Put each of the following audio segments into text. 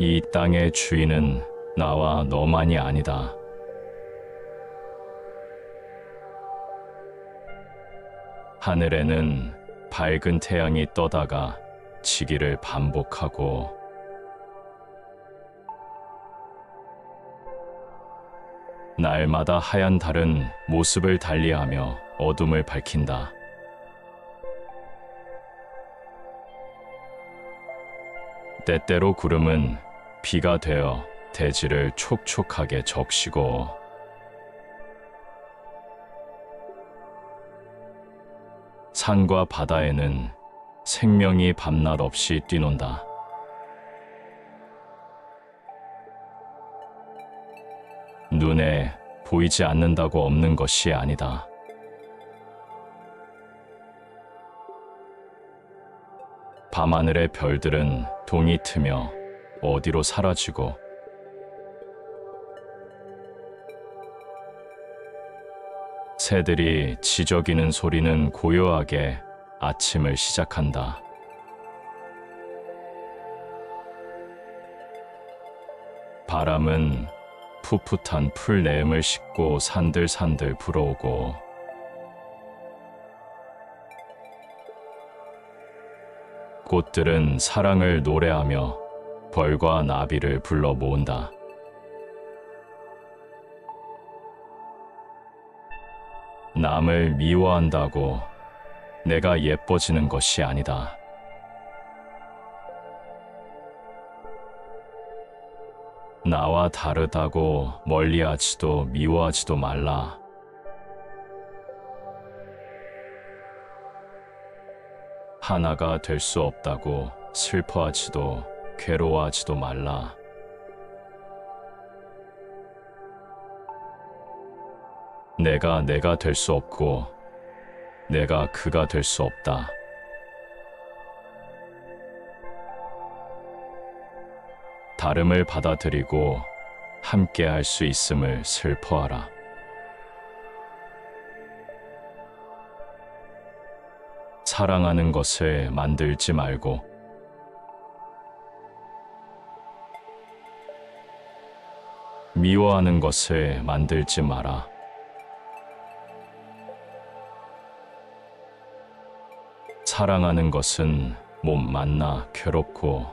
이 땅의 주인은 나와 너만이 아니다. 하늘에는 밝은 태양이 떠다가 지기를 반복하고 날마다 하얀 달은 모습을 달리하며 어둠을 밝힌다. 때때로 구름은 비가 되어 대지를 촉촉하게 적시고 산과 바다에는 생명이 밤낮 없이 뛰논다. 눈에 보이지 않는다고 없는 것이 아니다. 밤하늘의 별들은 동이 트며 어디로 사라지고 새들이 지저귀는 소리는 고요하게 아침을 시작한다. 바람은 풋풋한 풀 내음을 싣고 산들산들 불어오고 꽃들은 사랑을 노래하며 벌과 나비를 불러 모은다. 남을 미워한다고 내가 예뻐지는 것이 아니다. 나와 다르다고 멀리하지도 미워하지도 말라. 하나가 될 수 없다고 슬퍼하지도 괴로워하지도 말라. 내가 될 수 없고 내가 그가 될 수 없다. 다름을 받아들이고 함께 할 수 있음을 슬퍼하라. 사랑하는 것을 만들지 말고 미워하는 것을 만들지 마라. 사랑하는 것은 몸 만나 괴롭고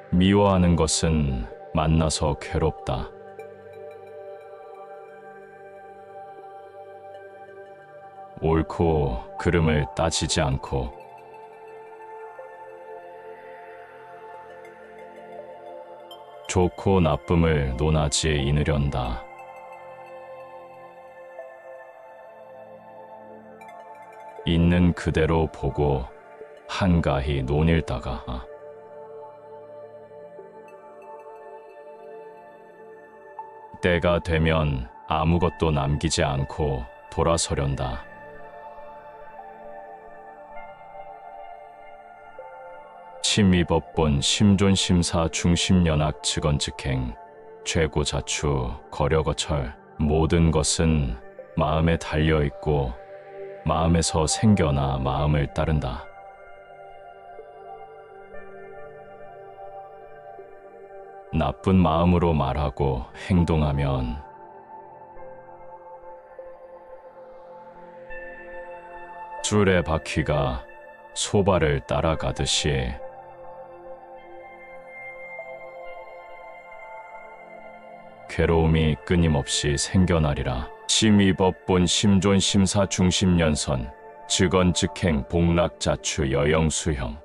미워하는 것은 만나서 괴롭다. 옳고 그름을 따지지 않고 좋고 나쁨을 논하지 이르련다. 있는 그대로 보고 한가히 논일다가 때가 되면 아무것도 남기지 않고 돌아서련다. 심의법본 심존심사 중심연악 직언즉행 죄고자추 거려거철 모든 것은 마음에 달려있고 마음에서 생겨나 마음을 따른다. 나쁜 마음으로 말하고 행동하면 줄의 바퀴가 소발을 따라가듯이 괴로움이 끊임없이 생겨나리라. 심의법본 심존심사 중심연선 즉언즉행 복락자추 여영수형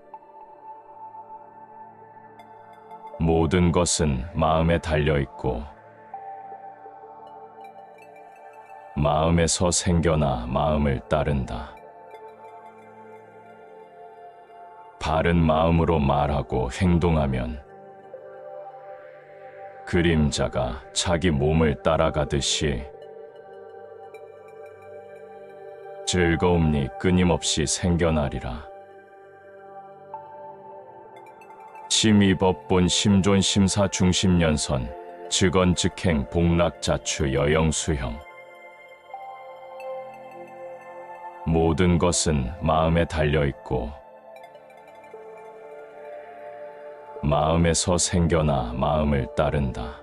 모든 것은 마음에 달려있고 마음에서 생겨나 마음을 따른다. 바른 마음으로 말하고 행동하면 그림자가 자기 몸을 따라가듯이 즐거움이 끊임없이 생겨나리라. 심의법본 심존심사 중심연선 즉언즉행 복락자추 여영수형 모든 것은 마음에 달려있고 마음에서 생겨나 마음을 따른다.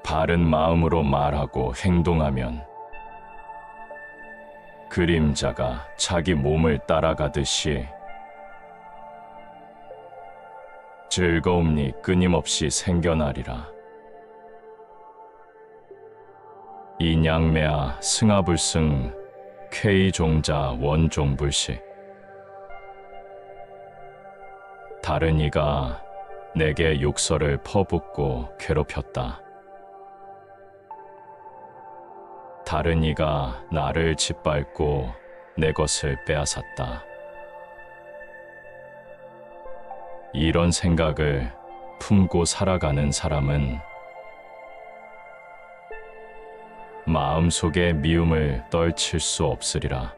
바른 마음으로 말하고 행동하면 그림자가 자기 몸을 따라가듯이 즐거움이 끊임없이 생겨나리라. 인양매아 승하불승 쾌이종자 원종불시. 다른 이가 내게 욕설을 퍼붓고 괴롭혔다. 다른 이가 나를 짓밟고 내 것을 빼앗았다. 이런 생각을 품고 살아가는 사람은 마음속의 미움을 떨칠 수 없으리라.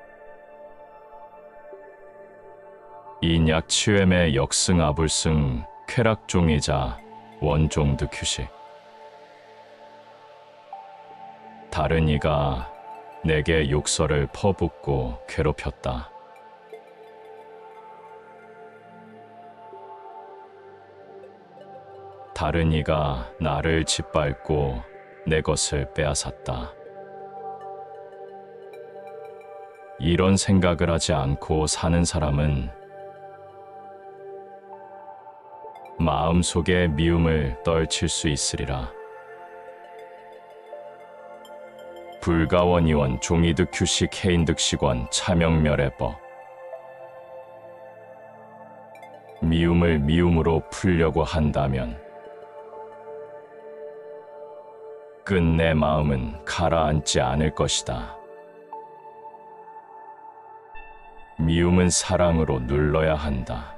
인약치웸의 역승아불승 쾌락종이자 원종득휴식. 다른 이가 내게 욕설을 퍼붓고 괴롭혔다. 다른 이가 나를 짓밟고 내 것을 빼앗았다. 이런 생각을 하지 않고 사는 사람은 마음속의 미움을 떨칠 수 있으리라. 불가원이원 종이득휴식 해인득식원 차명멸해법. 미움을 미움으로 풀려고 한다면 끝내 마음은 가라앉지 않을 것이다. 미움은 사랑으로 눌러야 한다.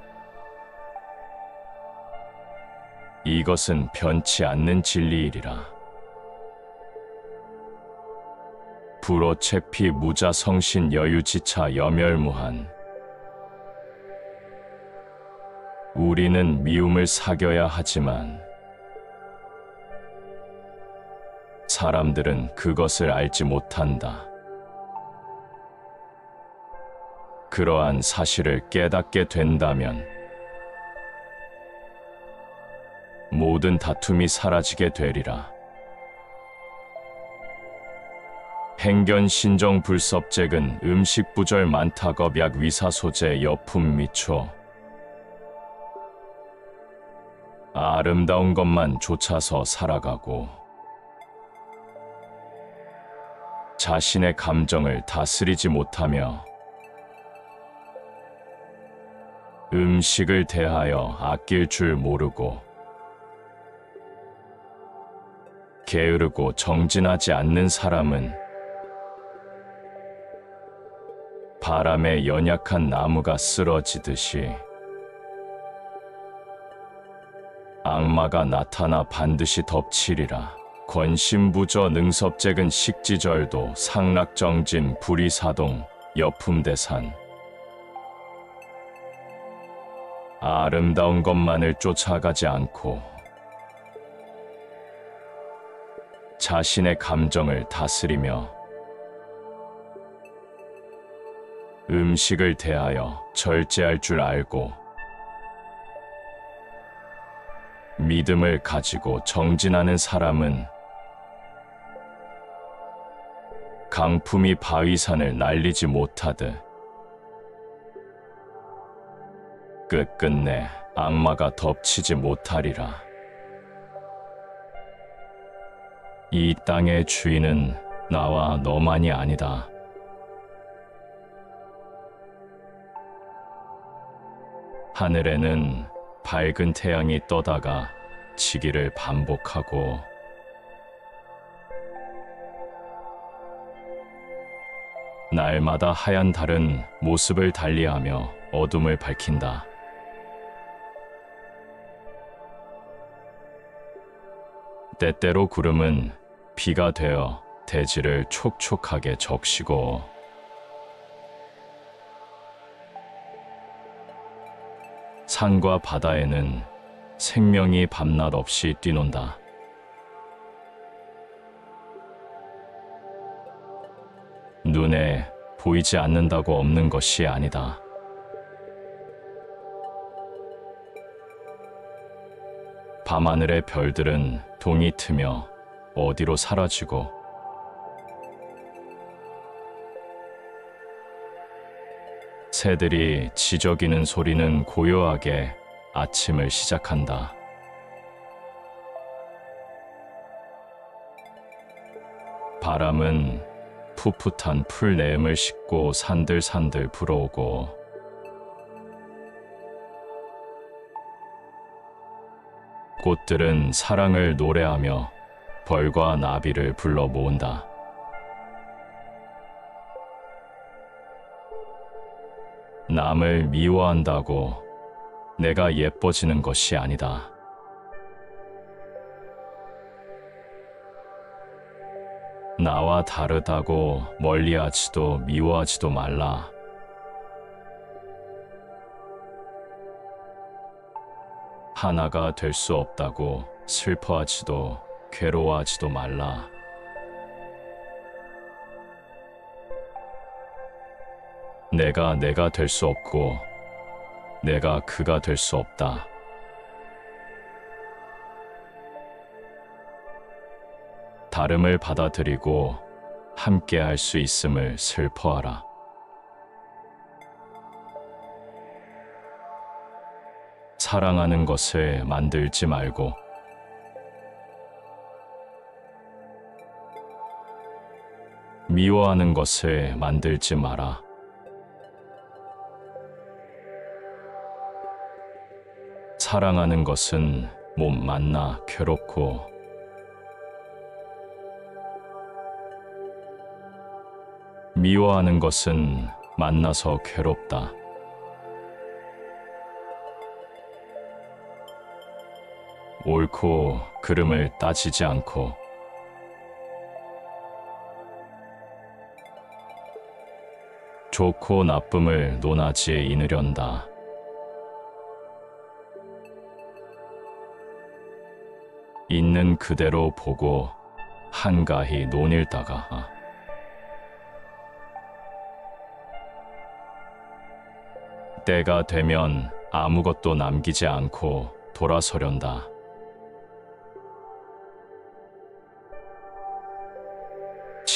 이것은 변치 않는 진리이리라. 불어체피 무자성신 여유지차 여멸무한. 우리는 미움을 사겨야 하지만 사람들은 그것을 알지 못한다. 그러한 사실을 깨닫게 된다면 모든 다툼이 사라지게 되리라. 행견신정불섭잭은 음식부절 만타겁약 위사소재 여품 미초. 아름다운 것만 쫓아서 살아가고 자신의 감정을 다스리지 못하며 음식을 대하여 아낄 줄 모르고 게으르고 정진하지 않는 사람은 바람에 연약한 나무가 쓰러지듯이 악마가 나타나 반드시 덮치리라. 권신부저 능섭잭은 식지절도 상락정진 불이사동 여품대산. 아름다운 것만을 쫓아가지 않고 자신의 감정을 다스리며 음식을 대하여 절제할 줄 알고 믿음을 가지고 정진하는 사람은 강품이 바위산을 날리지 못하듯 끝끝내 악마가 덮치지 못하리라. 이 땅의 주인은 나와 너만이 아니다. 하늘에는 밝은 태양이 떠다가 지기를 반복하고 날마다 하얀 달은 모습을 달리하며 어둠을 밝힌다. 때때로 구름은 비가 되어 대지를 촉촉하게 적시고 산과 바다에는 생명이 밤낮 없이 뛰논다. 눈에 보이지 않는다고 없는 것이 아니다. 밤하늘의 별들은 동이 트며 어디로 사라지고 새들이 지저귀는 소리는 고요하게 아침을 시작한다. 바람은 풋풋한 풀 내음을 싣고 산들산들 불어오고 꽃들은 사랑을 노래하며 벌과 나비를 불러 모은다. 남을 미워한다고 내가 예뻐지는 것이 아니다. 나와 다르다고 멀리하지도 미워하지도 말라. 하나가 될 수 없다고 슬퍼하지도 괴로워하지도 말라. 내가 될 수 없고 내가 그가 될 수 없다. 다름을 받아들이고 함께 할 수 있음을 슬퍼하라. 사랑하는 것을 만들지 말고 미워하는 것을 만들지 마라. 사랑하는 것은 몸 만나 괴롭고 미워하는 것은 만나서 괴롭다. 옳고 그름을 따지지 않고 좋고 나쁨을 논하지에 이르련다. 있는 그대로 보고 한가히 논일다가 때가 되면 아무것도 남기지 않고 돌아서련다.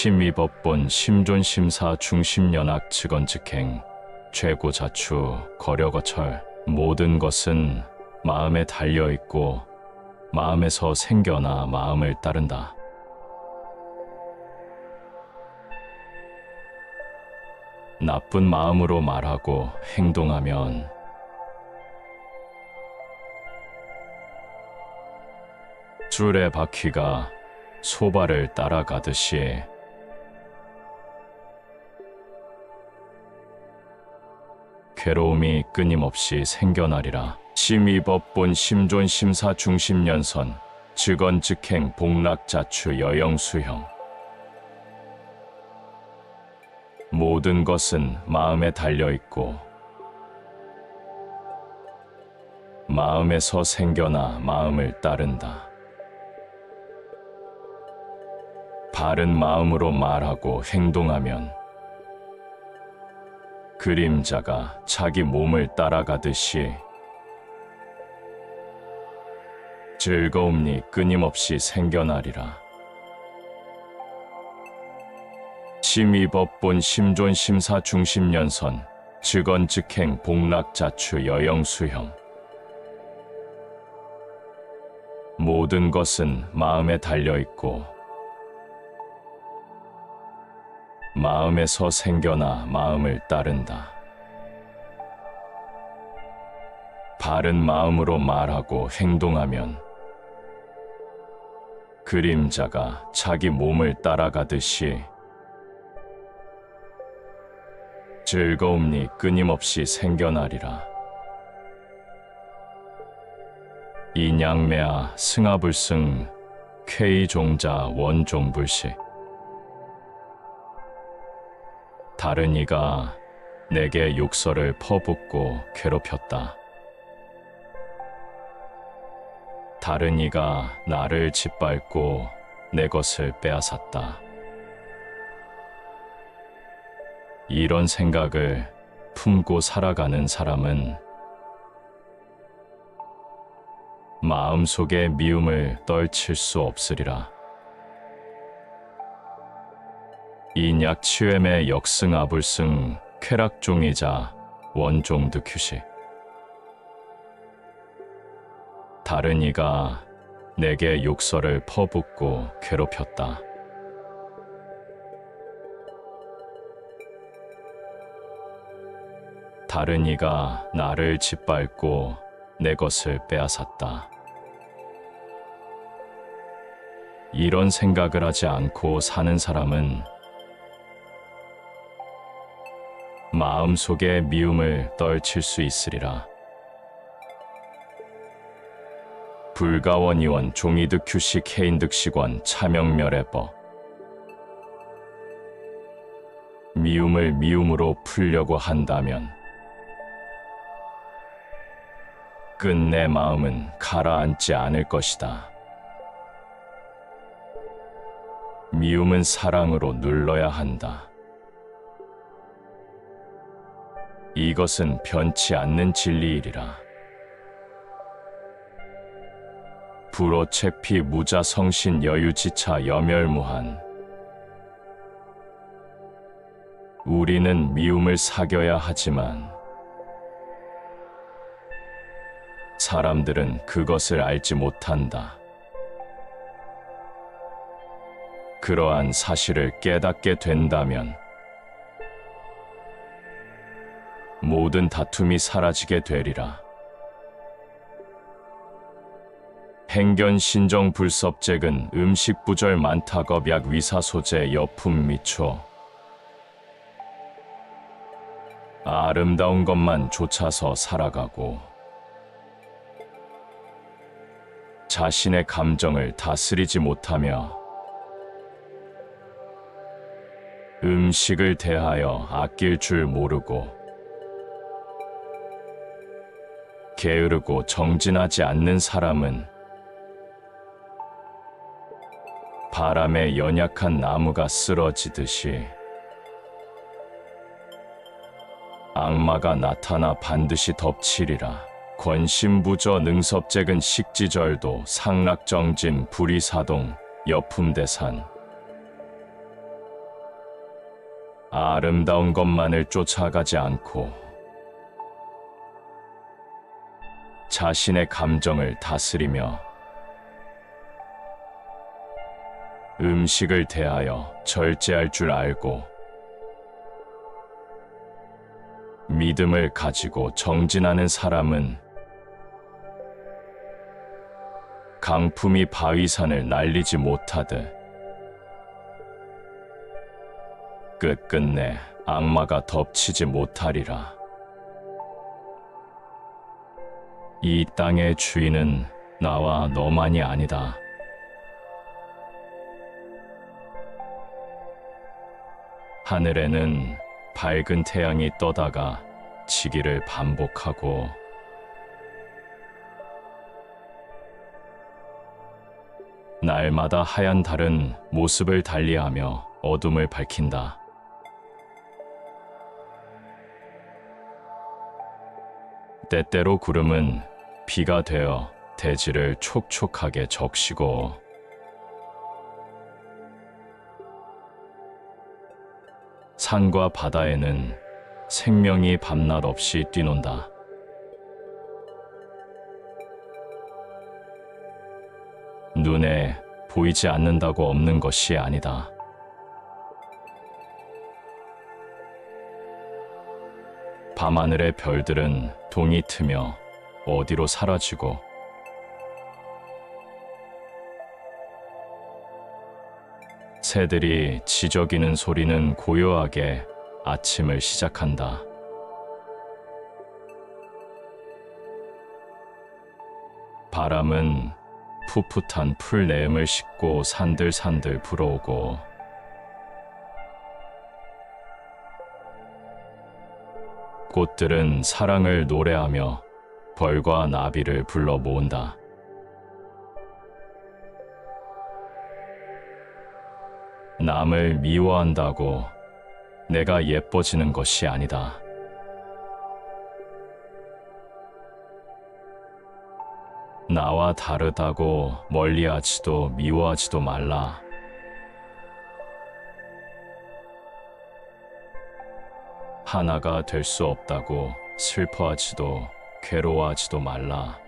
심의법본 심존심사 중심연악 직언즉행 최고자추 거려거철 모든 것은 마음에 달려있고 마음에서 생겨나 마음을 따른다. 나쁜 마음으로 말하고 행동하면 줄의 바퀴가 소발을 따라가듯이 괴로움이 끊임없이 생겨나리라. 심의법본 심존심사 중심연선 즉언즉행 복락자추 여영수형 모든 것은 마음에 달려있고 마음에서 생겨나 마음을 따른다. 바른 마음으로 말하고 행동하면 그림자가 자기 몸을 따라가듯이 즐거움이 끊임없이 생겨나리라. 심의법본 심존심사 중심연선 즉언즉행 복락자추 여영수형 모든 것은 마음에 달려있고 마음에서 생겨나 마음을 따른다. 바른 마음으로 말하고 행동하면 그림자가 자기 몸을 따라가듯이 즐거움이 끊임없이 생겨나리라. 인양매아 승하불승 쾌이종자 원종불식 다른 이가 내게 욕설을 퍼붓고 괴롭혔다. 다른 이가 나를 짓밟고 내 것을 빼앗았다. 이런 생각을 품고 살아가는 사람은 마음속에 미움을 떨칠 수 없으리라. 인약치웸의 역승아불승 쾌락종이자 원종득휴식. 다른 이가 내게 욕설을 퍼붓고 괴롭혔다. 다른 이가 나를 짓밟고 내 것을 빼앗았다. 이런 생각을 하지 않고 사는 사람은 마음속에 미움을 떨칠 수 있으리라. 불가원이원 종이득휴식 해인득식원 차명멸해법. 미움을 미움으로 풀려고 한다면 끝내 마음은 가라앉지 않을 것이다. 미움은 사랑으로 눌러야 한다. 이것은 변치 않는 진리이리라. 불오책피 무자성신 여유지차 여멸무한. 우리는 미움을 사겨야 하지만 사람들은 그것을 알지 못한다. 그러한 사실을 깨닫게 된다면 모든 다툼이 사라지게 되리라. 행견신정불섭잭은 음식부절 만타겁약 위사소재 여품 미초. 아름다운 것만 쫓아서 살아가고 자신의 감정을 다스리지 못하며 음식을 대하여 아낄 줄 모르고 게으르고 정진하지 않는 사람은 바람에 연약한 나무가 쓰러지듯이 악마가 나타나 반드시 덮치리라. 권신부저 능섭잭은 식지절도 상락정진 불이사동 여품대산. 아름다운 것만을 쫓아가지 않고 자신의 감정을 다스리며 음식을 대하여 절제할 줄 알고 믿음을 가지고 정진하는 사람은 강품이 바위산을 날리지 못하듯 끝끝내 악마가 덮치지 못하리라. 이 땅의 주인은 나와 너만이 아니다. 하늘에는 밝은 태양이 떠다가 지기를 반복하고 날마다 하얀 달은 모습을 달리하며 어둠을 밝힌다. 때때로 구름은 비가 되어 대지를 촉촉하게 적시고 산과 바다에는 생명이 밤낮 없이 뛰논다. 눈에 보이지 않는다고 없는 것이 아니다. 밤하늘의 별들은 동이 트며 어디로 사라지고 새들이 지저귀는 소리는 고요하게 아침을 시작한다. 바람은 풋풋한 풀 내음을 싣고 산들산들 불어오고 꽃들은 사랑을 노래하며 벌과 나비를 불러 모은다. 남을 미워한다고 내가 예뻐지는 것이 아니다. 나와 다르다고 멀리하지도 미워하지도 말라. 하나가 될 수 없다고 슬퍼하지도 괴로워하지도 말라.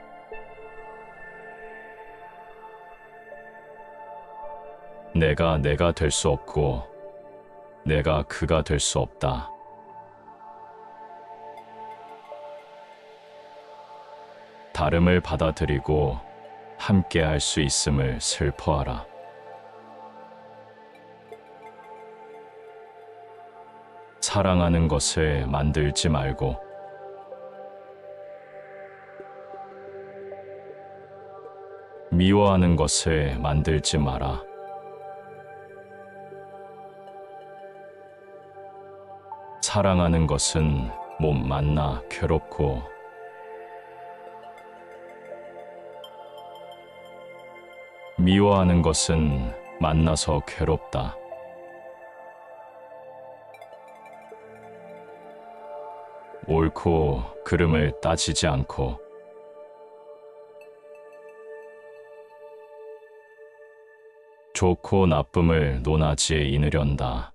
내가 될 수 없고 내가 그가 될 수 없다. 다름을 받아들이고 함께 할 수 있음을 슬퍼하라. 사랑하는 것을 만들지 말고 미워하는 것을 만들지 마라. 사랑하는 것은 못 만나 괴롭고 미워하는 것은 만나서 괴롭다. 옳고 그름을 따지지 않고 좋고 나쁨을 논하지에 이르련다.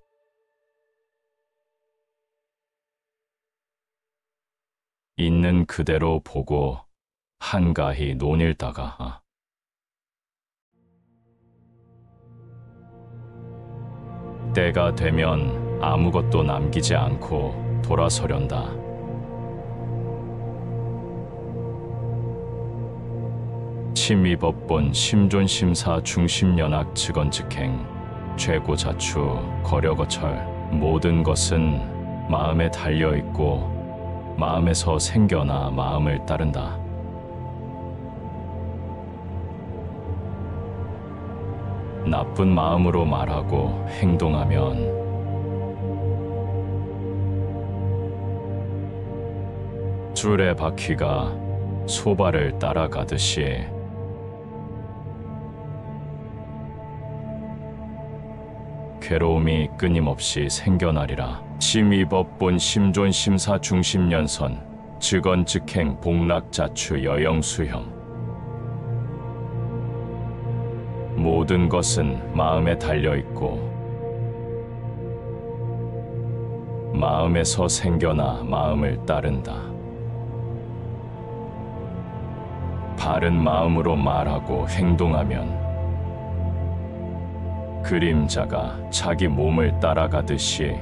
있는 그대로 보고 한가히 논일다가 때가 되면 아무것도 남기지 않고 돌아서련다. 심의법본 심존심사 중심연악 직언즉행 죄고자추 거려거철 모든 것은 마음에 달려있고 마음에서 생겨나 마음을 따른다. 나쁜 마음으로 말하고 행동하면 줄의 바퀴가 소발을 따라가듯이 괴로움이 끊임없이 생겨나리라. 심의법본 심존심사 중심연선 즉언즉행 복락자추 여영수형 모든 것은 마음에 달려있고 마음에서 생겨나 마음을 따른다. 바른 마음으로 말하고 행동하면 그림자가 자기 몸을 따라가듯이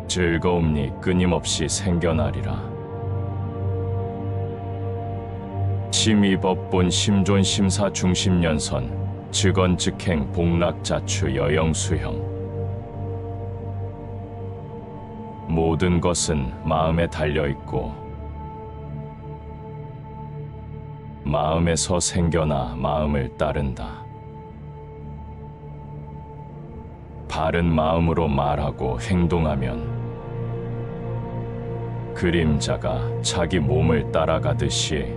즐거움이 끊임없이 생겨나리라. 심의법본 심존심사 중심연선 즉언즉행 복락자추 여영수형 모든 것은 마음에 달려있고 마음에서 생겨나 마음을 따른다. 바른 마음으로 말하고 행동하면 그림자가 자기 몸을 따라가듯이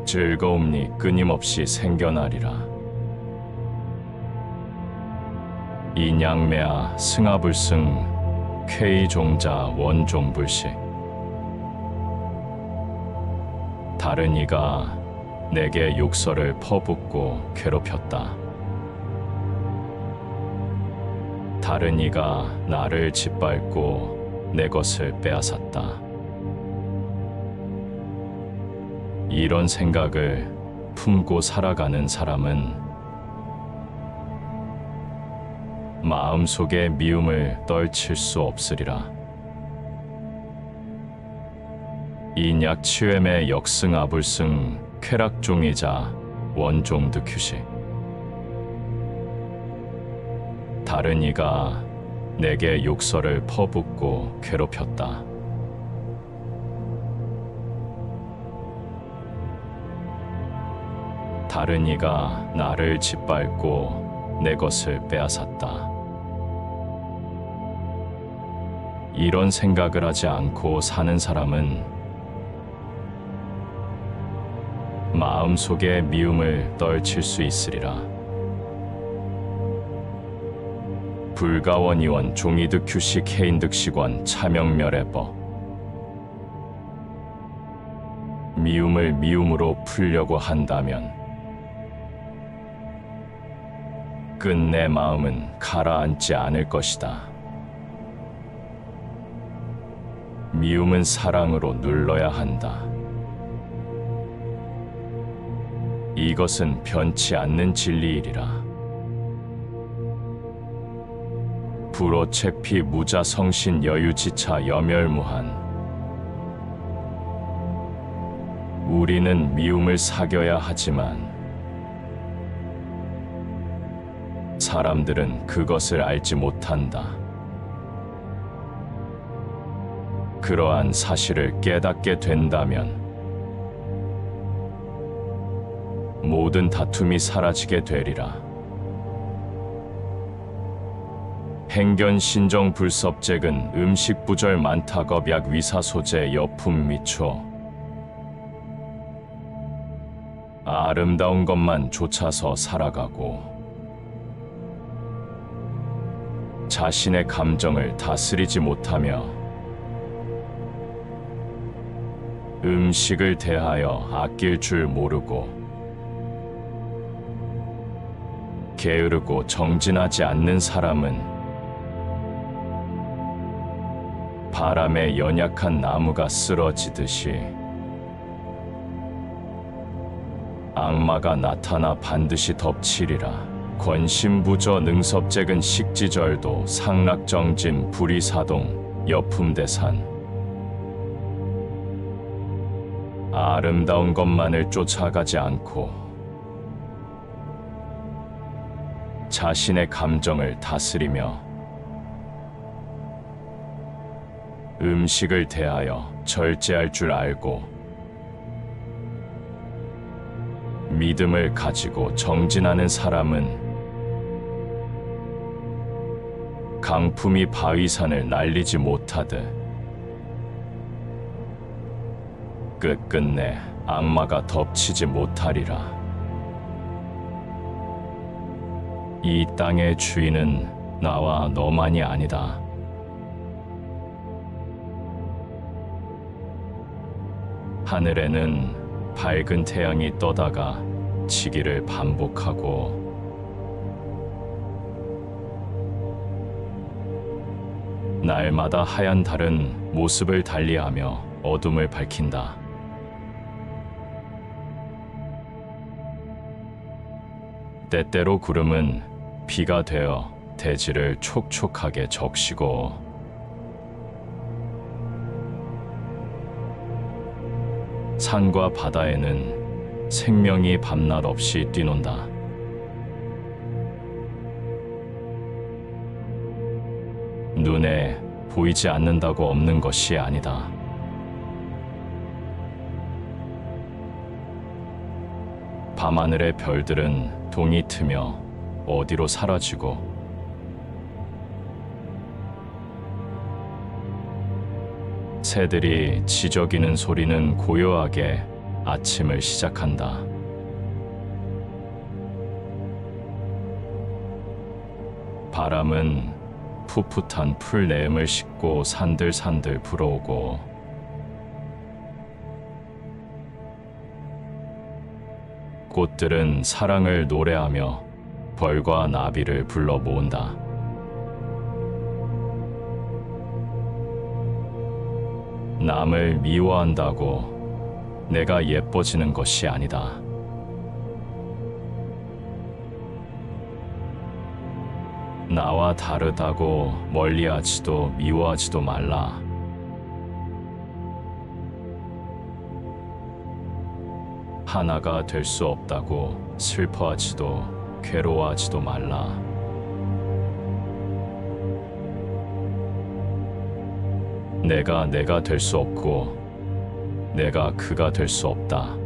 즐거움이 끊임없이 생겨나리라. 인양매아 승하불승 쾌이종자 원종불식 다른 이가 내게 욕설을 퍼붓고 괴롭혔다. 다른 이가 나를 짓밟고 내 것을 빼앗았다. 이런 생각을 품고 살아가는 사람은 마음속의 미움을 떨칠 수 없으리라. 인약치웸의 역승아불승 쾌락종이자 원종득휴식 다른 이가 내게 욕설을 퍼붓고 괴롭혔다. 다른 이가 나를 짓밟고 내 것을 빼앗았다. 이런 생각을 하지 않고 사는 사람은 마음속의 미움을 떨칠 수 있으리라. 불가원이원 종이득휴식 해인득식원 차명멸해법 미움을 미움으로 풀려고 한다면 끝내 마음은 가라앉지 않을 것이다. 미움은 사랑으로 눌러야 한다. 이것은 변치 않는 진리이리라. 불오체피 무자성신 여유지차 여멸무한. 우리는 미움을 사겨야 하지만 사람들은 그것을 알지 못한다. 그러한 사실을 깨닫게 된다면 모든 다툼이 사라지게 되리라. 행견신정 불섭잭은 음식부절 만타겁약 위사소재 여품 미초. 아름다운 것만 쫓아서 살아가고 자신의 감정을 다스리지 못하며 음식을 대하여 아낄 줄 모르고 게으르고 정진하지 않는 사람은 바람에 연약한 나무가 쓰러지듯이 악마가 나타나 반드시 덮치리라. 권신부저 능섭잭은 식지절도 상락정진 불이사동 여품대산. 아름다운 것만을 쫓아가지 않고 자신의 감정을 다스리며 음식을 대하여 절제할 줄 알고 믿음을 가지고 정진하는 사람은 강품이 바위산을 날리지 못하듯 끝끝내 악마가 덮치지 못하리라. 이 땅의 주인은 나와 너만이 아니다. 하늘에는 밝은 태양이 떠다가 지기를 반복하고 날마다 하얀 달은 모습을 달리하며 어둠을 밝힌다. 때때로 구름은 비가 되어 대지를 촉촉하게 적시고 산과 바다에는 생명이 밤낮 없이 뛰논다. 눈에 보이지 않는다고 없는 것이 아니다. 밤하늘의 별들은 동이 트며 어디로 사라지고 새들이 지저귀는 소리는 고요하게 아침을 시작한다. 바람은 풋풋한 풀내음을 싣고 산들산들 불어오고 꽃들은 사랑을 노래하며 벌과 나비를 불러 모은다. 남을 미워한다고 내가 예뻐지는 것이 아니다. 나와 다르다고 멀리하지도 미워하지도 말라. 하나가 될 수 없다고 슬퍼하지도 괴로워하지도 말라. 내가 될 수 없고 내가 그가 될 수 없다.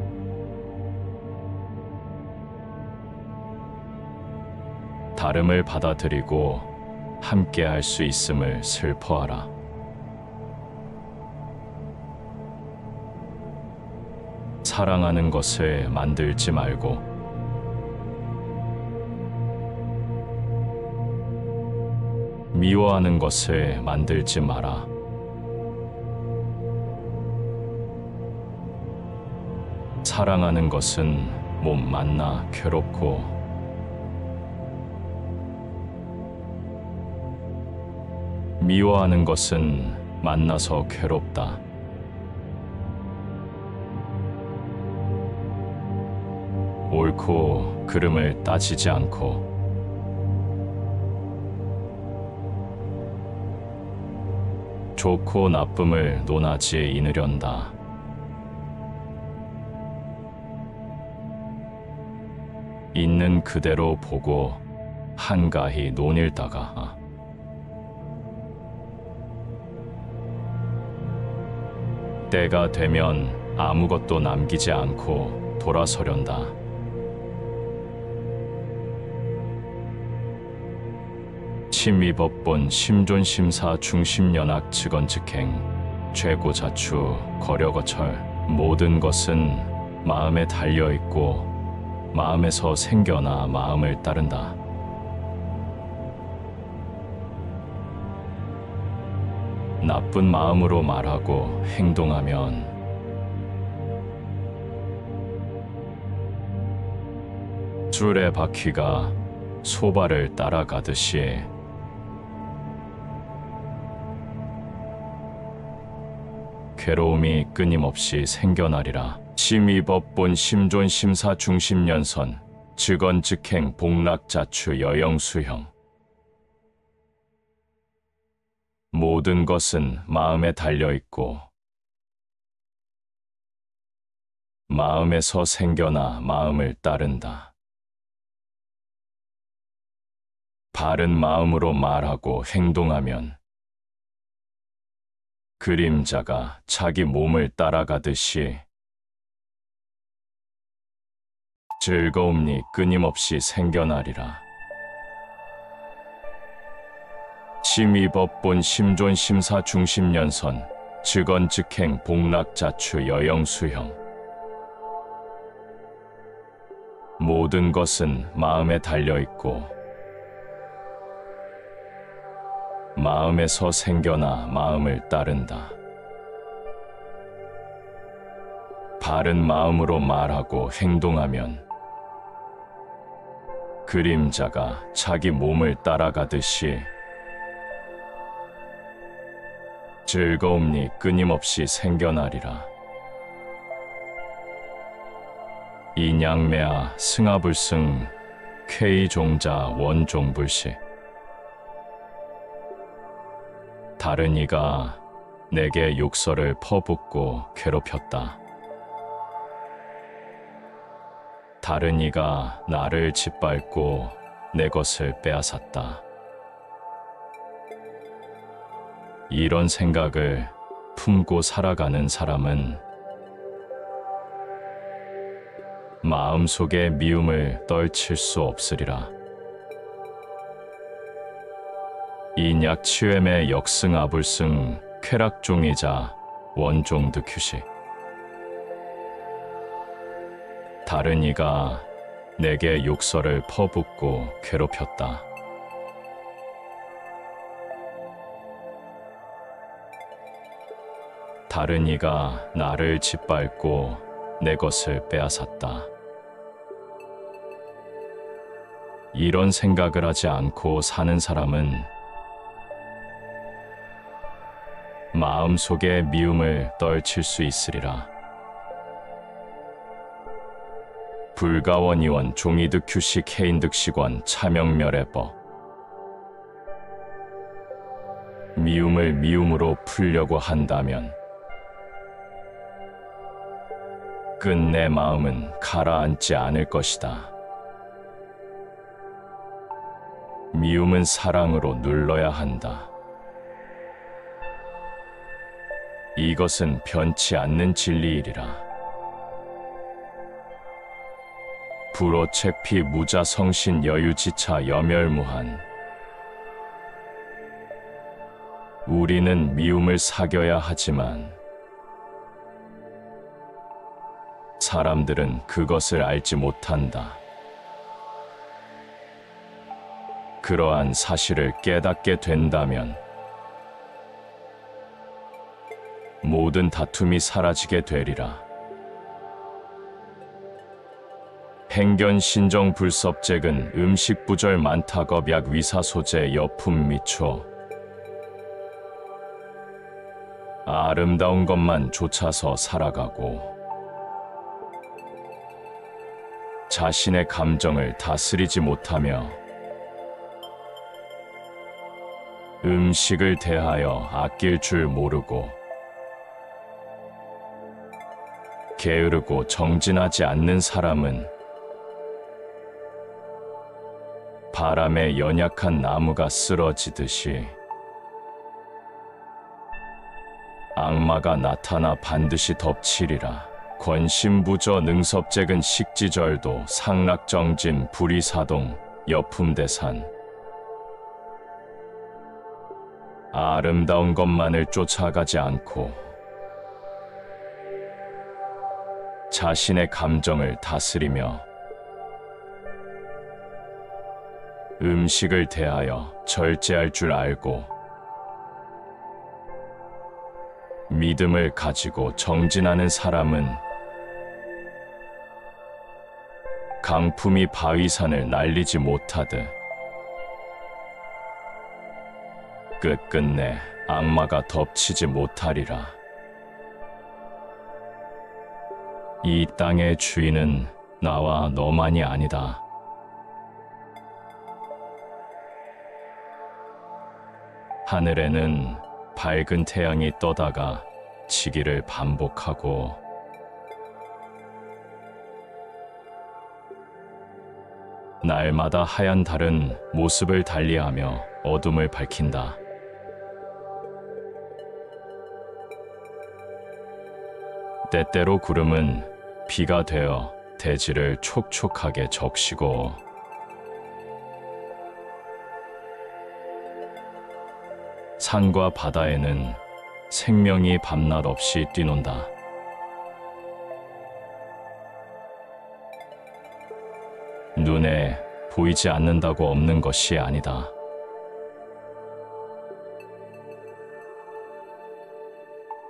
다름을 받아들이고 함께 할 수 있음을 슬퍼하라. 사랑하는 것을 만들지 말고 미워하는 것을 만들지 마라. 사랑하는 것은 몸 만나 괴롭고 미워하는 것은 만나서 괴롭다. 옳고 그름을 따지지 않고 좋고 나쁨을 논하지에 이르련다. 있는 그대로 보고 한가히 논일다가 때가 되면 아무것도 남기지 않고 돌아서련다. 심의법본 심존심사 중심연악 직언즉행 죄고자추 거려거철 모든 것은 마음에 달려있고 마음에서 생겨나 마음을 따른다. 나쁜 마음으로 말하고 행동하면 줄의 바퀴가 소발을 따라가듯이 괴로움이 끊임없이 생겨나리라. 심의법본 심존심사 중심연선 즉언즉행 복락자추 여영수형 모든 것은 마음에 달려있고 마음에서 생겨나 마음을 따른다. 바른 마음으로 말하고 행동하면 그림자가 자기 몸을 따라가듯이 즐거움이 끊임없이 생겨나리라. 심의법본 심존심사 중심연선 즉언즉행 복락자추 여영수형 모든 것은 마음에 달려있고 마음에서 생겨나 마음을 따른다. 바른 마음으로 말하고 행동하면 그림자가 자기 몸을 따라가듯이 즐거움이 끊임없이 생겨나리라. 인양매아 승하불승 쾌이종자 원종불시 다른 이가 내게 욕설을 퍼붓고 괴롭혔다. 다른 이가 나를 짓밟고 내 것을 빼앗았다. 이런 생각을 품고 살아가는 사람은 마음속에 미움을 떨칠 수 없으리라. 인약치웸의 역승아불승 쾌락종이자 원종득휴식 다른 이가 내게 욕설을 퍼붓고 괴롭혔다. 다른 이가 나를 짓밟고 내 것을 빼앗았다. 이런 생각을 하지 않고 사는 사람은 마음속에 미움을 떨칠 수 있으리라. 불가원이원 종이득휴식 해인득식원 차명멸해법 미움을 미움으로 풀려고 한다면 끝내 마음은 가라앉지 않을 것이다. 미움은 사랑으로 눌러야 한다. 이것은 변치 않는 진리이리라. 불오책피 무자성신 여유지차 여멸무한 우리는 미움을 사겨야 하지만 사람들은 그것을 알지 못한다. 그러한 사실을 깨닫게 된다면 모든 다툼이 사라지게 되리라. 행견 신정 불섭잭은 음식 부절 만타겁 약 위사 소재 여품 미초 아름다운 것만 쫓아서 살아가고 자신의 감정을 다스리지 못하며 음식을 대하여 아낄 줄 모르고 게으르고 정진하지 않는 사람은 바람에 연약한 나무가 쓰러지듯이 악마가 나타나 반드시 덮치리라. 권신부저 능섭잭은 식지절도 상락정진 불이사동 여품대산 아름다운 것만을 쫓아가지 않고 자신의 감정을 다스리며 음식을 대하여 절제할 줄 알고 믿음을 가지고 정진하는 사람은 강품이 바위산을 날리지 못하듯 끝끝내 악마가 덮치지 못하리라. 이 땅의 주인은 나와 너만이 아니다. 하늘에는 밝은 태양이 떠다가 지기를 반복하고 날마다 하얀 달은 모습을 달리하며 어둠을 밝힌다. 때때로 구름은 비가 되어 대지를 촉촉하게 적시고 산과 바다에는 생명이 밤낮 없이 뛰논다. 눈에 보이지 않는다고 없는 것이 아니다.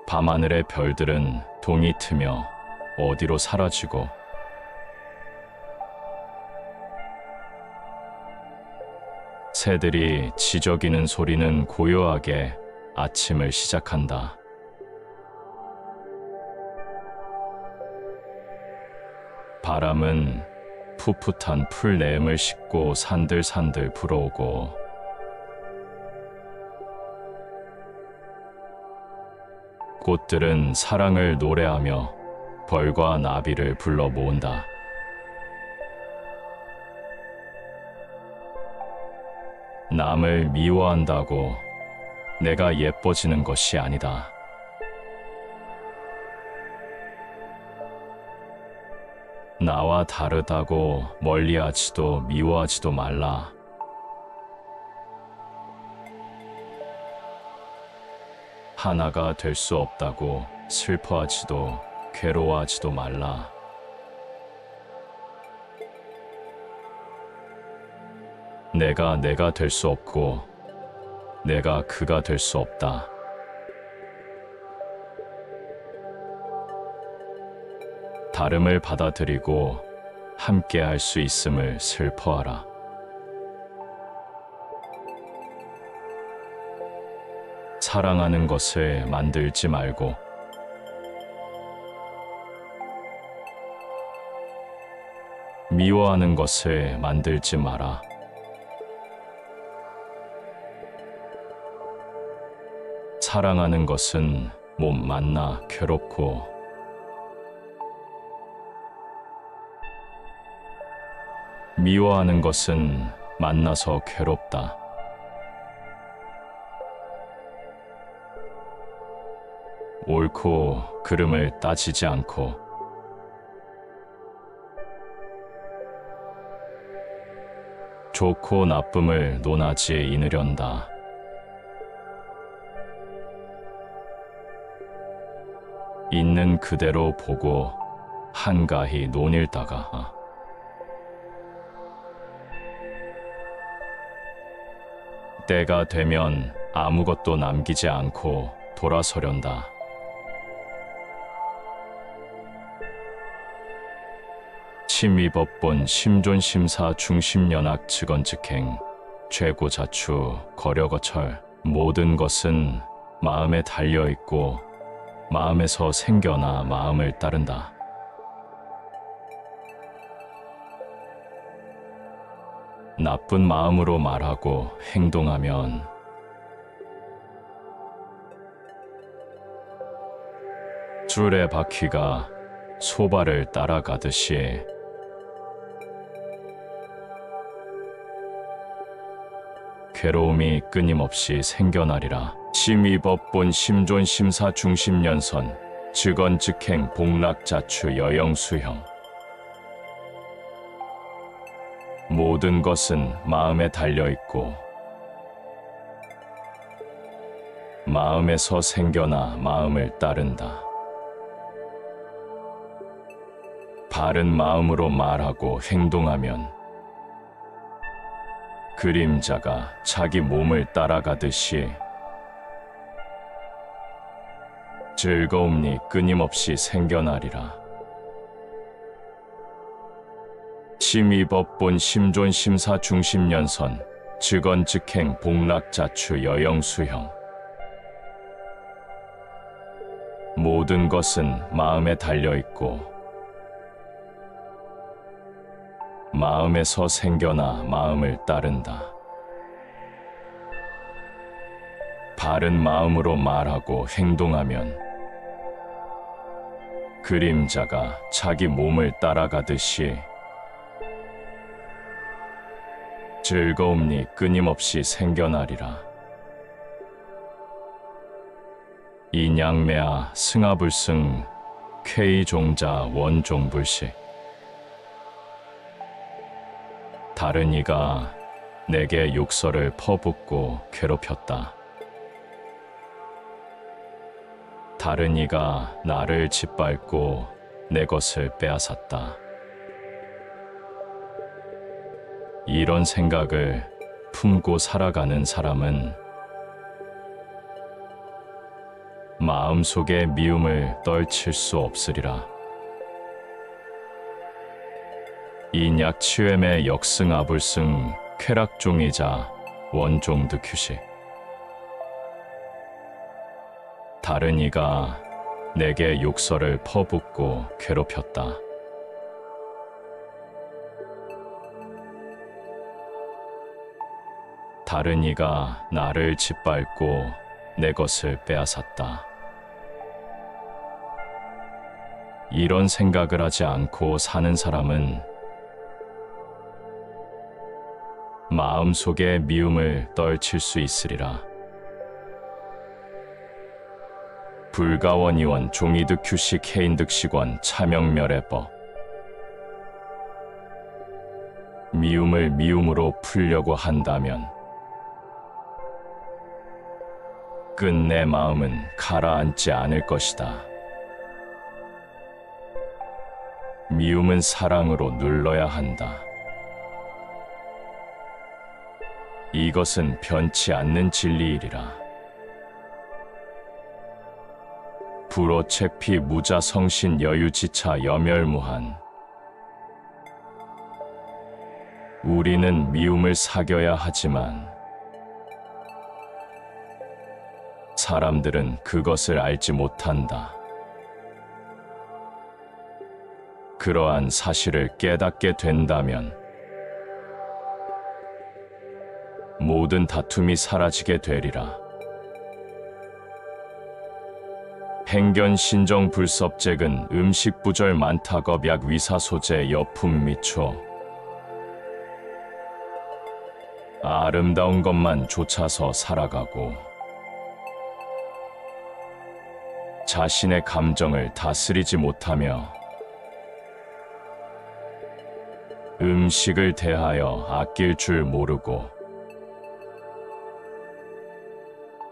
밤하늘의 별들은 동이 트며 어디로 사라지고 새들이 지저귀는 소리는 고요하게 아침을 시작한다. 바람은 풋풋한 풀 내음을 싣고 산들산들 불어오고 꽃들은 사랑을 노래하며 벌과 나비를 불러 모은다. 남을 미워한다고 내가 예뻐지는 것이 아니다. 나와 다르다고 멀리하지도 미워하지도 말라. 하나가 될 수 없다고 슬퍼하지도 괴로워하지도 말라. 내가 될 수 없고 내가 그가 될 수 없다. 다름을 받아들이고 함께 할 수 있음을 슬퍼하라. 사랑하는 것을 만들지 말고 미워하는 것을 만들지 마라. 사랑하는 것은 몸 만나 괴롭고 미워하는 것은 만나서 괴롭다. 옳고 그름을 따지지 않고 좋고 나쁨을 논하지 이르련다. 있는 그대로 보고 한가히 논일다가 때가 되면 아무것도 남기지 않고 돌아서련다. 심의법본 심존심사 중심연악 직언직행 최고자추 거려거철 모든 것은 마음에 달려있고 마음에서 생겨나 마음을 따른다. 나쁜 마음으로 말하고 행동하면 줄의 바퀴가 소발을 따라가듯이 괴로움이 끊임없이 생겨나리라. 심의법본 심존심사 중심연선 직언직행 복락자추 여영수형 모든 것은 마음에 달려있고 마음에서 생겨나 마음을 따른다. 바른 마음으로 말하고 행동하면 그림자가 자기 몸을 따라가듯이 즐거움이 끊임없이 생겨나리라. 심의법본 심존심사 중심연선 직언직행 복락자추 여영수형 모든 것은 마음에 달려있고 마음에서 생겨나 마음을 따른다. 바른 마음으로 말하고 행동하면 그림자가 자기 몸을 따라가듯이 즐거움이 끊임없이 생겨나리라. 인양매아 승하불승 쾌이종자 원종불식 다른 이가 내게 욕설을 퍼붓고 괴롭혔다. 다른 이가 나를 짓밟고 내 것을 빼앗았다. 이런 생각을 품고 살아가는 사람은 마음속에 미움을 떨칠 수 없으리라. 인약치웸의 역승아불승 쾌락종이자 원종득휴식 다른 이가 내게 욕설을 퍼붓고 괴롭혔다. 다른 이가 나를 짓밟고 내 것을 빼앗았다. 이런 생각을 하지 않고 사는 사람은 마음속에 미움을 떨칠 수 있으리라. 불가원이원 종이득휴식 해인득식원 차명멸해법 미움을 미움으로 풀려고 한다면 끝내 마음은 가라앉지 않을 것이다. 미움은 사랑으로 눌러야 한다. 이것은 변치 않는 진리이리라. 불오책피 무자성신 여유지차 여멸무한 우리는 미움을 사겨야 하지만 사람들은 그것을 알지 못한다. 그러한 사실을 깨닫게 된다면 모든 다툼이 사라지게 되리라. 행견신정불섭잭은 음식부절 만타겁약 위사소재 여품 미초 아름다운 것만 쫓아서 살아가고 자신의 감정을 다스리지 못하며 음식을 대하여 아낄 줄 모르고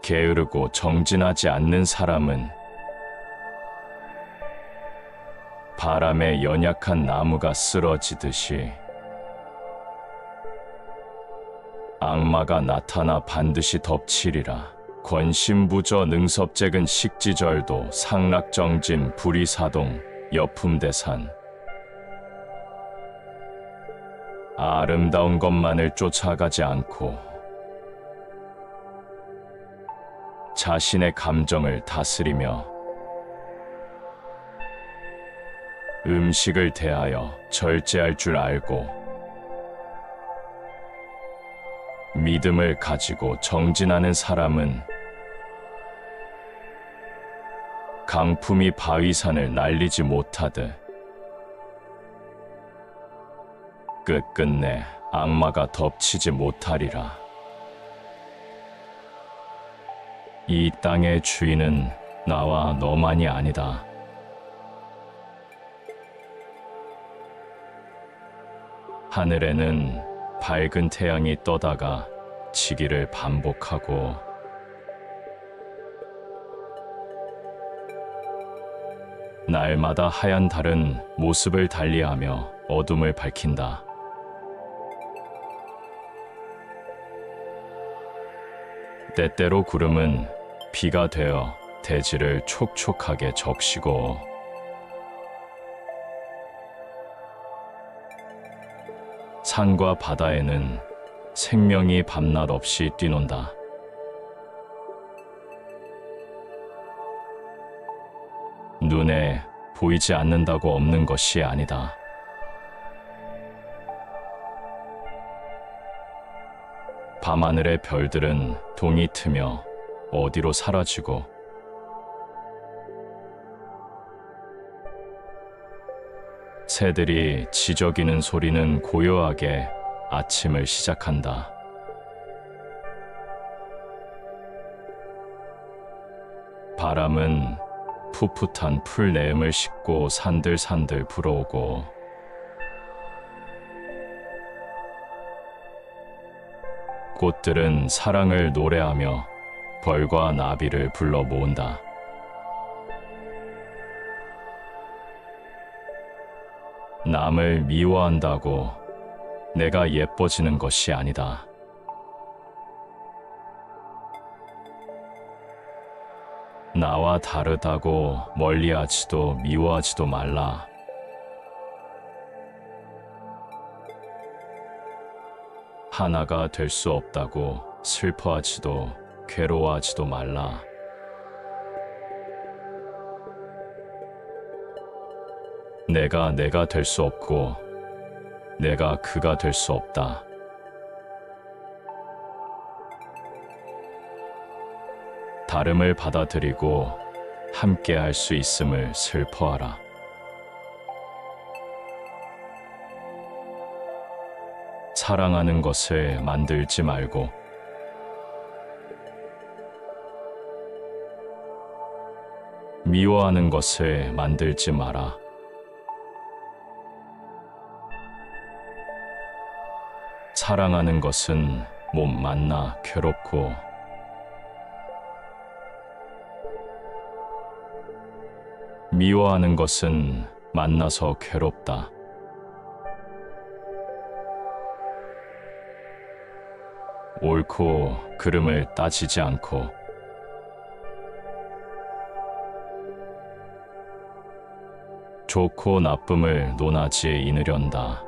게으르고 정진하지 않는 사람은 바람에 연약한 나무가 쓰러지듯이 악마가 나타나 반드시 덮치리라. 권신부저 능섭잭은 식지절도 상락정진 불이사동 여품대산 아름다운 것만을 쫓아가지 않고 자신의 감정을 다스리며 음식을 대하여 절제할 줄 알고 믿음을 가지고 정진하는 사람은 강품이 바위산을 날리지 못하듯 끝끝내 악마가 덮치지 못하리라. 이 땅의 주인은 나와 너만이 아니다. 하늘에는 밝은 태양이 떠다가 지기를 반복하고 날마다 하얀 달은 모습을 달리하며 어둠을 밝힌다. 때때로 구름은 비가 되어 대지를 촉촉하게 적시고 산과 바다에는 생명이 밤낮 없이 뛰논다. 눈에 보이지 않는다고 없는 것이 아니다. 밤하늘의 별들은 동이 트며 어디로 사라지고 새들이 지저귀는 소리는 고요하게 아침을 시작한다. 바람은 풋풋한 풀 내음을 싣고 산들산들 불어오고 꽃들은 사랑을 노래하며 벌과 나비를 불러 모은다. 남을 미워한다고 내가 예뻐지는 것이 아니다. 나와 다르다고 멀리하지도 미워하지도 말라. 하나가 될 수 없다고 슬퍼하지도 괴로워하지도 말라. 내가 될 수 없고 내가 그가 될 수 없다. 다름을 받아들이고 함께 할 수 있음을 슬퍼하라. 사랑하는 것을 만들지 말고 미워하는 것을 만들지 마라. 사랑하는 것은 몸 만나 괴롭고 미워하는 것은 만나서 괴롭다. 옳고 그름을 따지지 않고 좋고 나쁨을 논하지 이르련다.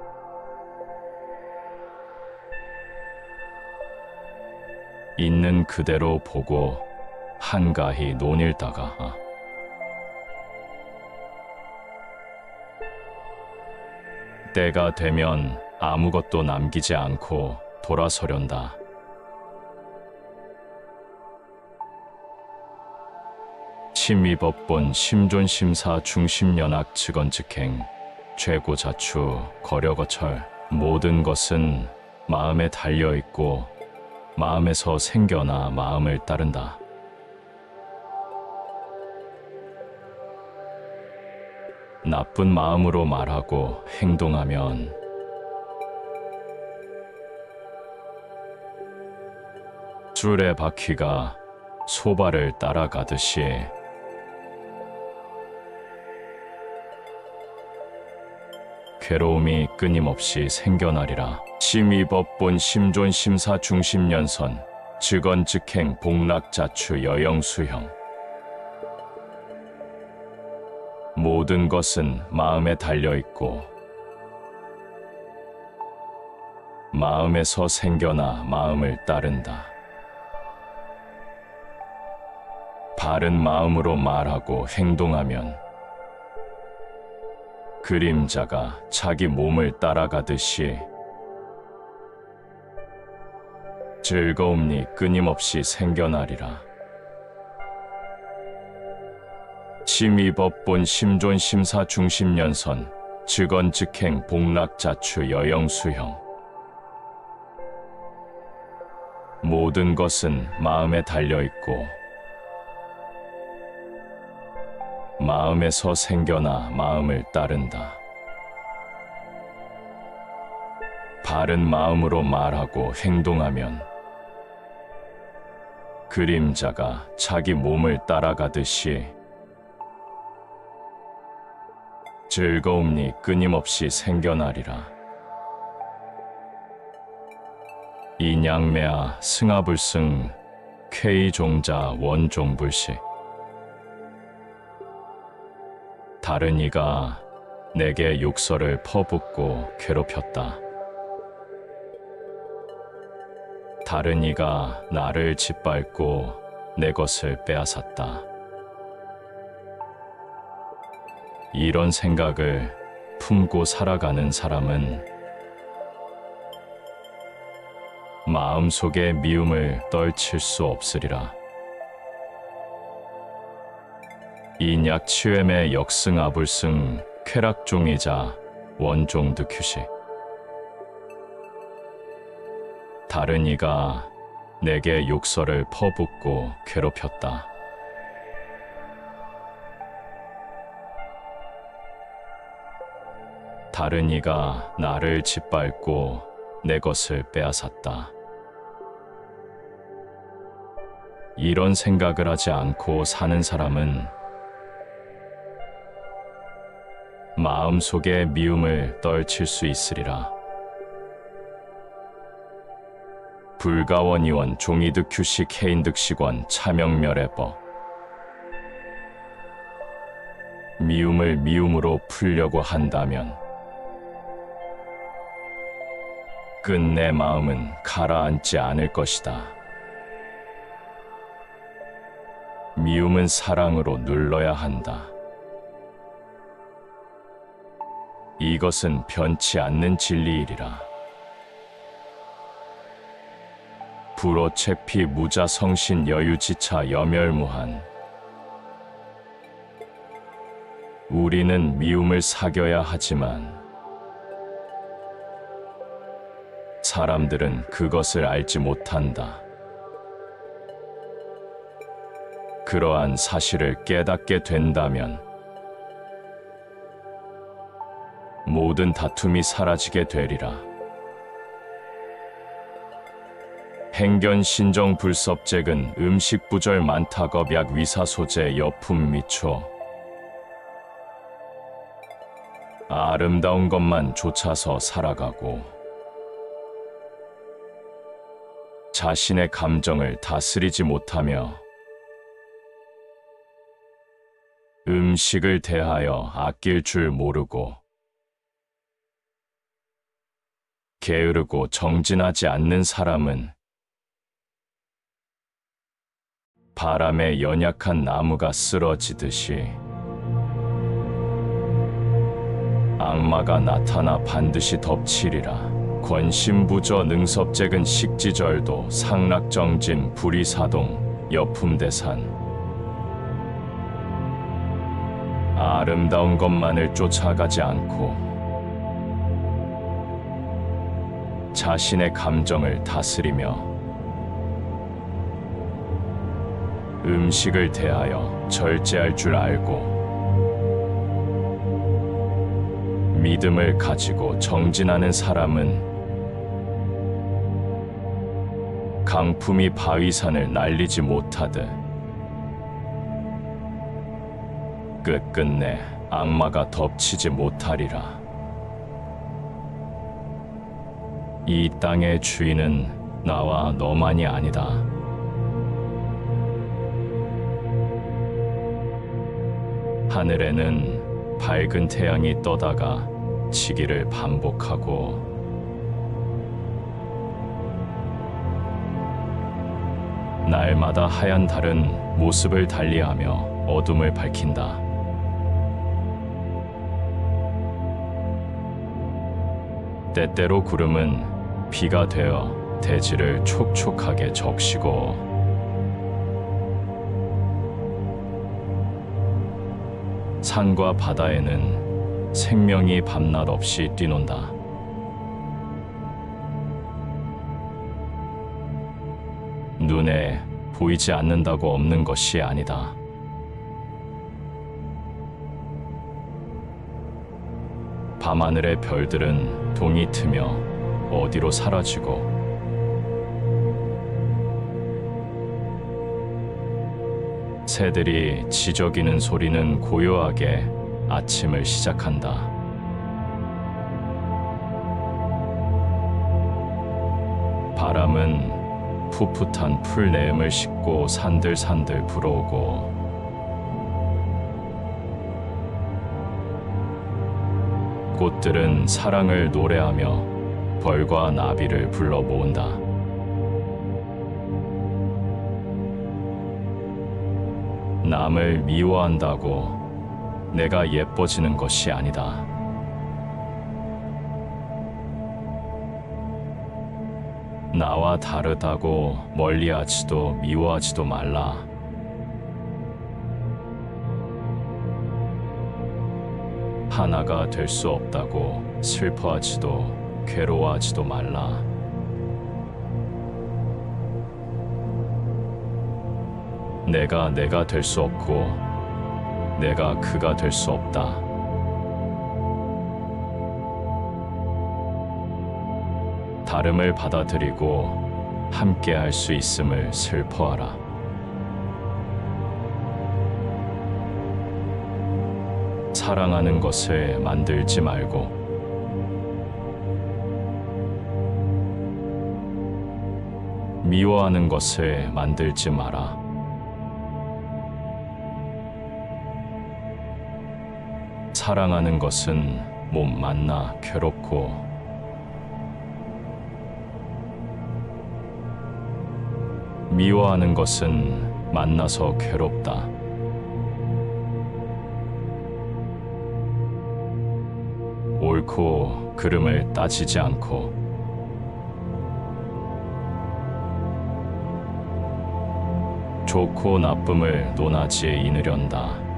있는 그대로 보고 한가히 논일다가 때가 되면 아무것도 남기지 않고 돌아서련다. 심의법본 심존심사 중심연악 측언측행 죄고자추 거려거철 모든 것은 마음에 달려있고 마음에서 생겨나 마음을 따른다. 나쁜 마음으로 말하고 행동하면 줄의 바퀴가 소발을 따라가듯이 괴로움이 끊임없이 생겨나리라. 심의법본 심존심사 중심연선 즉언즉행 복락자추 여영수형 모든 것은 마음에 달려있고 마음에서 생겨나 마음을 따른다. 바른 마음으로 말하고 행동하면 그림자가 자기 몸을 따라가듯이 즐거움이 끊임없이 생겨나리라. 심의법본 심존심사 중심연선 즉언즉행 복락자추 여영수형. 모든 것은 마음에 달려있고 마음에서 생겨나 마음을 따른다. 바른 마음으로 말하고 행동하면 그림자가 자기 몸을 따라가듯이 즐거움이 끊임없이 생겨나리라. 인양매아 승하불승 쾌이종자 원종불식. 다른 이가 내게 욕설을 퍼붓고 괴롭혔다. 다른 이가 나를 짓밟고 내 것을 빼앗았다. 이런 생각을 품고 살아가는 사람은 마음속의 미움을 떨칠 수 없으리라. 인약치웸의 역승아불승 쾌락종이자 원종득휴식. 다른 이가 내게 욕설을 퍼붓고 괴롭혔다. 다른 이가 나를 짓밟고 내 것을 빼앗았다. 이런 생각을 하지 않고 사는 사람은 마음속의 미움을 떨칠 수 있으리라. 불가원이원 종이득휴식 해인득식원 차명멸해법. 미움을 미움으로 풀려고 한다면 끝내 마음은 가라앉지 않을 것이다. 미움은 사랑으로 눌러야 한다. 이것은 변치 않는 진리이리라. 불오체피 무자성신 여유지차 여멸무한. 우리는 미움을 사겨야 하지만 사람들은 그것을 알지 못한다. 그러한 사실을 깨닫게 된다면 모든 다툼이 사라지게 되리라. 행견신정 불섭잭은 음식부절 만타겁약 위사소재 여품 미초. 아름다운 것만 쫓아서 살아가고 자신의 감정을 다스리지 못하며 음식을 대하여 아낄 줄 모르고 게으르고 정진하지 않는 사람은 바람에 연약한 나무가 쓰러지듯이 악마가 나타나 반드시 덮치리라. 권신부저 능섭잭은 식지절도 상락정진 불이사동 여품대산. 아름다운 것만을 쫓아가지 않고 자신의 감정을 다스리며 음식을 대하여 절제할 줄 알고 믿음을 가지고 정진하는 사람은 강품이 바위산을 날리지 못하듯 끝끝내 악마가 덮치지 못하리라. 이 땅의 주인은 나와 너만이 아니다. 하늘에는 밝은 태양이 떠다가 지기를 반복하고 날마다 하얀 달은 모습을 달리하며 어둠을 밝힌다. 때때로 구름은 비가 되어 대지를 촉촉하게 적시고 산과 바다에는 생명이 밤낮 없이 뛰논다. 눈에 보이지 않는다고 없는 것이 아니다. 밤하늘의 별들은 동이 트며 어디로 사라지고 새들이 지저귀는 소리는 고요하게 아침을 시작한다. 바람은 풋풋한 풀 내음을 싣고 산들산들 불어오고 꽃들은 사랑을 노래하며 벌과 나비를 불러 모은다. 남을 미워한다고 내가 예뻐지는 것이 아니다. 나와 다르다고 멀리하지도 미워하지도 말라. 하나가 될 수 없다고 슬퍼하지도 괴로워하지도 말라. 내가 될 수 없고 내가 그가 될 수 없다. 다름을 받아들이고 함께 할 수 있음을 슬퍼하라. 사랑하는 것을 만들지 말고 미워하는 것을 만들지 마라. 사랑하는 것은 몸 만나 괴롭고 미워하는 것은 만나서 괴롭다. 옳고 그름을 따지지 않고 좋고 나쁨을 논하지에 이르련다.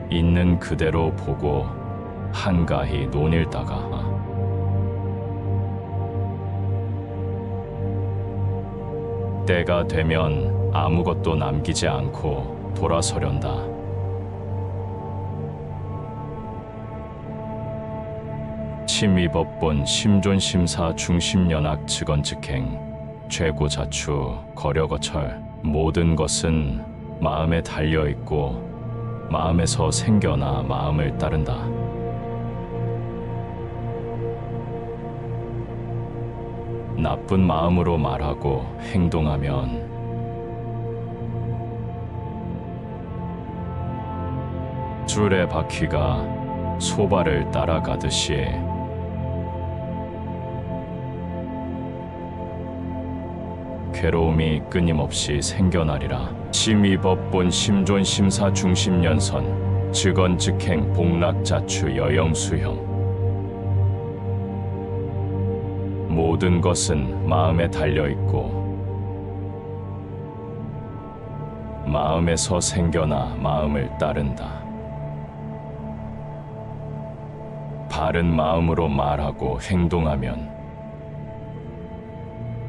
있는 그대로 보고 한가히 논일다가 때가 되면 아무것도 남기지 않고 돌아서련다. 심의법본 심존심사 중심연악 직언즉행 죄고자추 거려거철 모든 것은 마음에 달려있고 마음에서 생겨나 마음을 따른다. 나쁜 마음으로 말하고 행동하면 줄의 바퀴가 소발을 따라가듯이 괴로움이 끊임없이 생겨나리라. 심의법본 심존심사 중심연선 즉언즉행 복락자추 여영수형 모든 것은 마음에 달려있고 마음에서 생겨나 마음을 따른다. 바른 마음으로 말하고 행동하면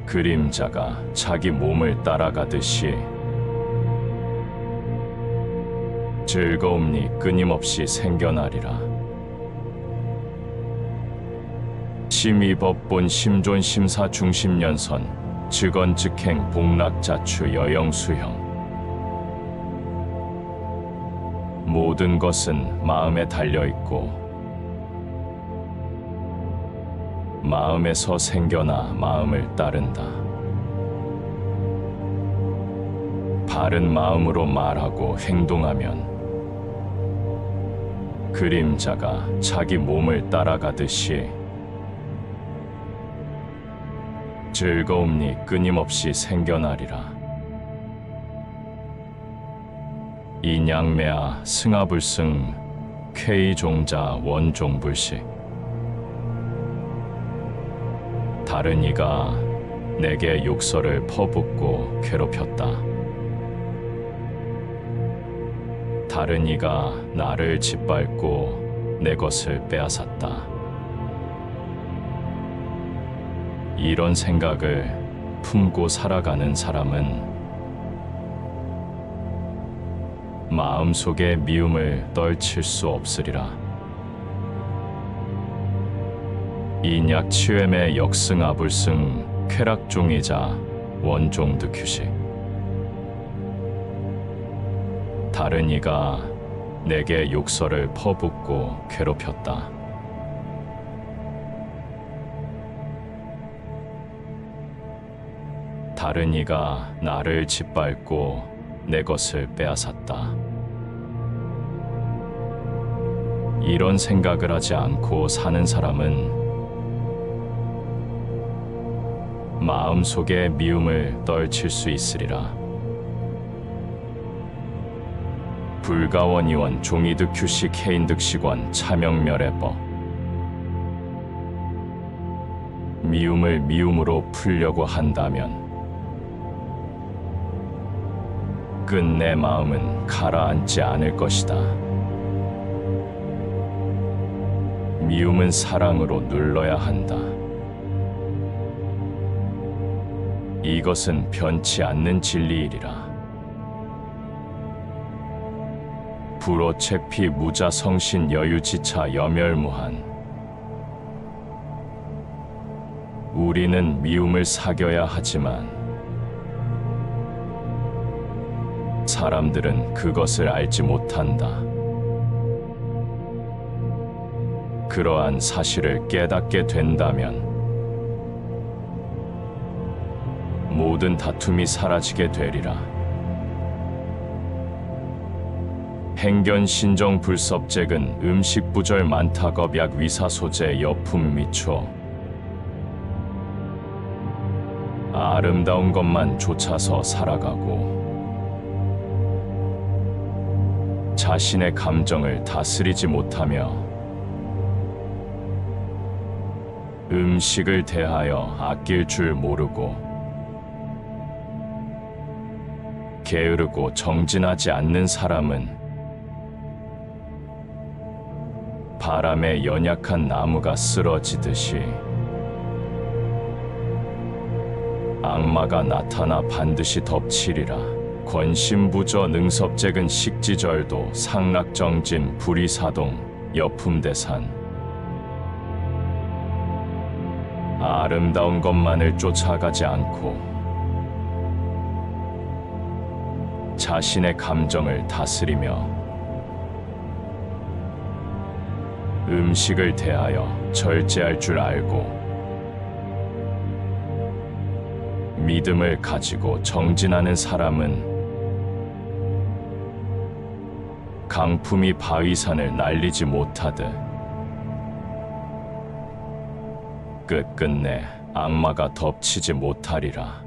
그림자가 자기 몸을 따라가듯이 즐거움이 끊임없이 생겨나리라. 심의법본 심존심사 중심연선 즉언즉행 복락자추 여영수형 모든 것은 마음에 달려있고 마음에서 생겨나 마음을 따른다. 바른 마음으로 말하고 행동하면 그림자가 자기 몸을 따라가듯이 즐거움이 끊임없이 생겨나리라. 인양매아 승하불승 쾌이종자 원종불식. 다른 이가 내게 욕설을 퍼붓고 괴롭혔다. 다른 이가 나를 짓밟고 내 것을 빼앗았다. 이런 생각을 품고 살아가는 사람은 마음속에 미움을 떨칠 수 없으리라. 인약치웸의 역승아불승 쾌락종이자 원종득휴식. 다른 이가 내게 욕설을 퍼붓고 괴롭혔다. 다른 이가 나를 짓밟고 내 것을 빼앗았다. 이런 생각을 하지 않고 사는 사람은 마음속에 미움을 떨칠 수 있으리라. 불가원이원 종이득휴식 해인득식원 차명멸해법. 미움을 미움으로 풀려고 한다면 끝내 마음은 가라앉지 않을 것이다. 미움은 사랑으로 눌러야 한다. 이것은 변치 않는 진리이리라. 불오책피 무자성신 여유지차 여멸무한. 우리는 미움을 사겨야 하지만 사람들은 그것을 알지 못한다. 그러한 사실을 깨닫게 된다면 모든 다툼이 사라지게 되리라. 행견신정불섭잭은 음식부절 만타겁약 위사소재 여품 미초. 아름다운 것만 쫓아서 살아가고 자신의 감정을 다스리지 못하며 음식을 대하여 아낄 줄 모르고 게으르고 정진하지 않는 사람은 바람에 연약한 나무가 쓰러지듯이 악마가 나타나 반드시 덮치리라. 권신부저 능섭잭은 식지절도 상락정진 불이사동 여품대산. 아름다운 것만을 쫓아가지 않고 자신의 감정을 다스리며 음식을 대하여 절제할 줄 알고 믿음을 가지고 정진하는 사람은 강품이 바위산을 날리지 못하듯 끝끝내 악마가 덮치지 못하리라.